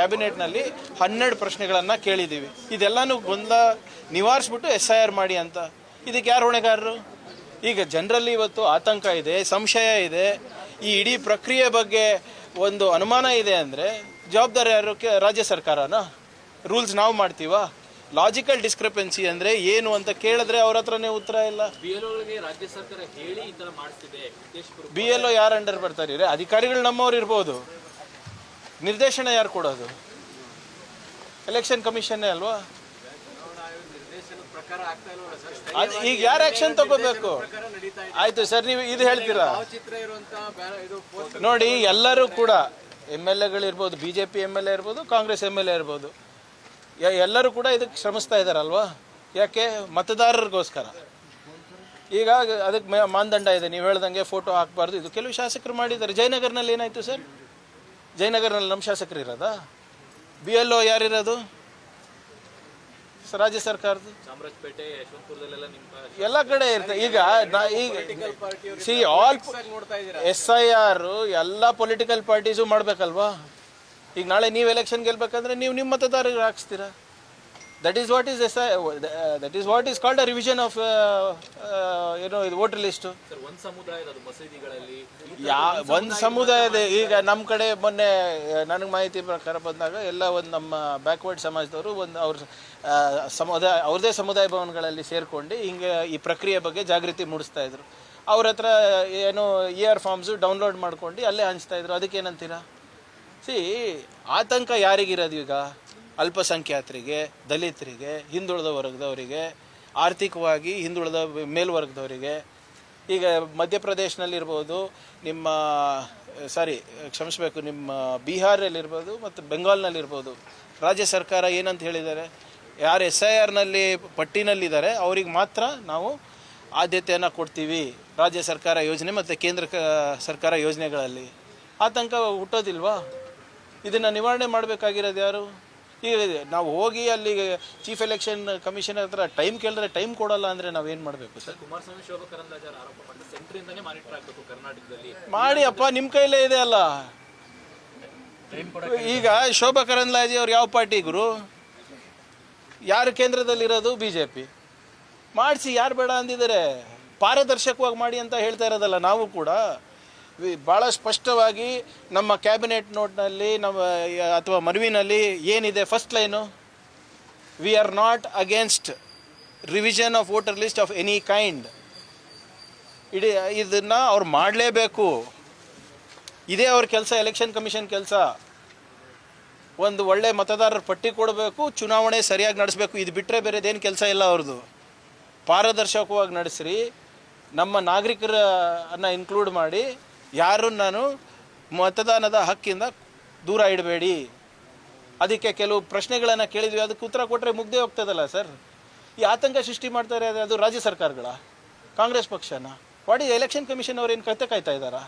ಕ್ಯಾಬಿನೆಟ್ನಲ್ಲಿ 12 ಪ್ರಶ್ನೆಗಳನ್ನು ಕೇಳಿದ್ದೀವಿ. ಇದೆಲ್ಲನೂ ಗೊಂದಲ ನಿವಾರಿಸ್ಬಿಟ್ಟು SIR ಮಾಡಿ ಅಂತ. ಇದಕ್ಕೆ ಯಾರು ಹೊಣೆಗಾರರು? ಈಗ ಜನರಲ್ಲಿ ಇವತ್ತು ಆತಂಕ ಇದೆ, ಸಂಶಯ ಇದೆ, ಈ ಇಡೀ ಪ್ರಕ್ರಿಯೆ ಬಗ್ಗೆ ಒಂದು ಅನುಮಾನ ಇದೆ ಅಂದರೆ ಜವಾಬ್ದಾರಿ ಯಾರು? ರಾಜ್ಯ ಸರ್ಕಾರನ? ರೂಲ್ಸ್ ನಾವು ಮಾಡ್ತೀವಾ? ಲಾಜಿಕಲ್ ಡಿಸ್ಕ್ರಿಪೆನ್ಸಿ ಅಂದರೆ ಏನು ಅಂತ ಕೇಳಿದ್ರೆ ಅವ್ರ ಹತ್ರನೇ ಉತ್ತರ ಇಲ್ಲ. ರಾಜ್ಯ ಸರ್ಕಾರ ಹೇಳಿ ಈ ತರ ಮಾಡಿಸ್ತಿದೆ. BLO ಯಾರು ಅಂಡರ್ ಬರ್ತಾರೆ? ಅಧಿಕಾರಿಗಳು ನಮ್ಮವ್ರು ಇರ್ಬೋದು, ನಿರ್ದೇಶನ ಯಾರು ಕೊಡೋದು? ಎಲೆಕ್ಷನ್ ಕಮಿಷನ್ನೇ ಅಲ್ವಾ? ಈಗ ಯಾರು ಆಕ್ಷನ್ ತಗೋಬೇಕು? ಆಯ್ತು ಸರ್, ನೀವು ಇದು ಹೇಳ್ತೀರಾ ನೋಡಿ. ಎಲ್ಲರೂ ಕೂಡ MLAಗಳಿರ್ಬೋದು, BJP MLA ಇರ್ಬೋದು, ಕಾಂಗ್ರೆಸ್ MLA ಇರ್ಬೋದು, ಎಲ್ಲರೂ ಕೂಡ ಇದಕ್ಕೆ ಶ್ರಮಿಸ್ತಾ ಇದ್ದಾರಲ್ವಾ? ಯಾಕೆ? ಮತದಾರರಿಗೋಸ್ಕರ. ಈಗ ಅದಕ್ಕೆ ಮಾನದಂಡ ಇದೆ, ನೀವು ಹೇಳ್ದಂಗೆ ಫೋಟೋ ಹಾಕಬಾರ್ದು. ಇದು ಕೆಲವು ಶಾಸಕರು ಮಾಡಿದ್ದಾರೆ. ಜಯನಗರ್ನಲ್ಲಿ ಏನಾಯ್ತು ಸರ್? ಜಯನಗರ್ನಲ್ಲಿ ನಮ್ಮ ಶಾಸಕರು ಇರೋದಾ? BLO ಯಾರಿರೋದು? ರಾಜ್ಯ ಸರ್ಕಾರದ್ದು ಚಾಮರಾಜಪೇಟೆ, ಯಶವಂತಪುರದಲ್ಲೆಲ್ಲ ಎಲ್ಲ ಕಡೆ ಇರ್ತದೆ. ಈಗ SIR ಎಲ್ಲ ಪೊಲಿಟಿಕಲ್ ಪಾರ್ಟೀಸು ಮಾಡಬೇಕಲ್ವಾ? ಈಗ ನಾಳೆ ನೀವು ಎಲೆಕ್ಷನ್ ಗೆಲ್ಬೇಕಂದ್ರೆ ನೀವು ನಿಮ್ಮ ಮತದಾರರಿಗೆ ಹಾಕ್ಸ್ತೀರಾ. That is what is called a revision of ಇದು ವೋಟರ್ ಲಿಸ್ಟು. ಒಂದು ಸಮುದಾಯದ ಈಗ ನಮ್ಮ ಕಡೆ ಮೊನ್ನೆ ನನಗೆ ಮಾಹಿತಿ ಪ್ರಕಾರ ಬಂದಾಗ ಎಲ್ಲ ಒಂದು ನಮ್ಮ ಬ್ಯಾಕ್ವರ್ಡ್ ಸಮಾಜದವರು ಒಂದು ಅವ್ರದ್ದೇ ಸಮುದಾಯ ಭವನಗಳಲ್ಲಿ ಸೇರ್ಕೊಂಡು ಹಿಂಗೆ ಈ ಪ್ರಕ್ರಿಯೆ ಬಗ್ಗೆ ಜಾಗೃತಿ ಮೂಡಿಸ್ತಾ ಇದ್ರು. ಅವ್ರ ಹತ್ರ ಏನು ER ಫಾರ್ಮ್ಸು ಡೌನ್ಲೋಡ್ ಮಾಡ್ಕೊಂಡು ಅಲ್ಲೇ ಹಂಚ್ತಾ ಇದ್ರು. ಅದಕ್ಕೇನಂತೀರಾ? ಆತಂಕ ಯಾರಿಗಿರೋದು ಈಗ? ಅಲ್ಪಸಂಖ್ಯಾತರಿಗೆ, ದಲಿತರಿಗೆ, ಹಿಂದುಳಿದ ವರ್ಗದವರಿಗೆ, ಆರ್ಥಿಕವಾಗಿ ಹಿಂದುಳಿದ ಮೇಲ್ವರ್ಗದವರಿಗೆ. ಈಗ ಮಧ್ಯಪ್ರದೇಶನಲ್ಲಿರ್ಬೋದು, ನಿಮ್ಮ ಬಿಹಾರಲ್ಲಿರ್ಬೋದು ಮತ್ತು ಬೆಂಗಾಲ್ನಲ್ಲಿರ್ಬೋದು, ರಾಜ್ಯ ಸರ್ಕಾರ ಏನಂತ ಹೇಳಿದ್ದಾರೆ? ಯಾರು SIRನಲ್ಲಿ ಪಟ್ಟಿನಲ್ಲಿದ್ದಾರೆ ಅವ್ರಿಗೆ ಮಾತ್ರ ನಾವು ಆದ್ಯತೆಯನ್ನು ಕೊಡ್ತೀವಿ ರಾಜ್ಯ ಸರ್ಕಾರ ಯೋಜನೆ ಮತ್ತು ಕೇಂದ್ರ ಸರ್ಕಾರ ಯೋಜನೆಗಳಲ್ಲಿ. ಆತಂಕ ಹುಟ್ಟೋದಿಲ್ವಾ? ಇದನ್ನು ನಿವಾರಣೆ ಮಾಡಬೇಕಾಗಿರೋದು ಯಾರು? ಈಗ ನಾವು ಹೋಗಿ ಅಲ್ಲಿ ಚೀಫ್ ಎಲೆಕ್ಷನ್ ಕಮಿಷನರ್ ಹತ್ರ ಟೈಮ್ ಕೇಳಿದ್ರೆ ಟೈಮ್ ಕೊಡಲ್ಲ ಅಂದರೆ ನಾವೇನು ಮಾಡಬೇಕು ಸರ್? ಕುಮಾರಸ್ವಾಮಿ, ಶೋಭಾ ಕರಂದ್ಲಾಜೆ ಆರೋಪ ಮಾಡಿದ್ರು, ಸೆಂಟ್ರಿಂದನೇ ಮಾನಿಟರ್ ಆಗಬೇಕು ಕರ್ನಾಟಕದಲ್ಲಿ. ಮಾಡಿ ಅಪ್ಪ, ನಿಮ್ಮ ಕೈಲೇ ಇದೆ ಅಲ್ಲ. ಈಗ ಶೋಭಾ ಕರಂದ್ಲಾಜೆ ಅವ್ರು ಯಾವ ಪಾರ್ಟಿ ಗುರು? ಯಾರು ಕೇಂದ್ರದಲ್ಲಿರೋದು? BJP. ಮಾಡಿಸಿ, ಯಾರು ಬೇಡ ಅಂದಿದ್ದಾರೆ? ಪಾರದರ್ಶಕವಾಗಿ ಮಾಡಿ ಅಂತ ಹೇಳ್ತಾ ಇರೋದಲ್ಲ ನಾವು ಕೂಡ. ಭಾಳ ಸ್ಪಷ್ಟವಾಗಿ ನಮ್ಮ ಕ್ಯಾಬಿನೆಟ್ ನೋಟ್ನಲ್ಲಿ ಅಥವಾ ಮನವಿನಲ್ಲಿ ಏನಿದೆ? First line, we are not against revision of voter list of any kind. ಇದನ್ನು ಅವ್ರು ಮಾಡಲೇಬೇಕು. ಇದೇ ಅವ್ರ ಕೆಲಸ, ಎಲೆಕ್ಷನ್ ಕಮಿಷನ್ ಕೆಲಸ. ಒಂದು ಒಳ್ಳೆ ಮತದಾರರ ಪಟ್ಟಿ ಕೊಡಬೇಕು, ಚುನಾವಣೆ ಸರಿಯಾಗಿ ನಡೆಸಬೇಕು. ಇದು ಬಿಟ್ಟರೆ ಬೇರೆದೇನು ಕೆಲಸ ಇಲ್ಲ ಅವ್ರದ್ದು. ಪಾರದರ್ಶಕವಾಗಿ ನಡೆಸ್ರಿ, ನಮ್ಮ ನಾಗರಿಕರನ್ನು ಇನ್ಕ್ಲೂಡ್ ಮಾಡಿ, ಯಾರನ್ನು ಮತದಾನದ ಹಕ್ಕಿಂದ ದೂರ ಇಡಬೇಡಿ. ಅದಕ್ಕೆ ಕೆಲವು ಪ್ರಶ್ನೆಗಳನ್ನು ಕೇಳಿದ್ವಿ, ಅದಕ್ಕೆ ಉತ್ತರ ಕೊಟ್ಟರೆ ಮುಗ್ದೇ ಹೋಗ್ತದಲ್ಲ ಸರ್. ಈ ಆತಂಕ ಸೃಷ್ಟಿ ಮಾಡ್ತಾರೆ ಅದು ರಾಜ್ಯ ಸರ್ಕಾರಗಳ, ಕಾಂಗ್ರೆಸ್ ಪಕ್ಷನ. ವಾಟ್ ಈಸ್ ಎಲೆಕ್ಷನ್ ಕಮಿಷನ್ ಅವ್ರು ಏನು ಕತೆ ಕಾಯ್ತಾ ಇದ್ದಾರಾ?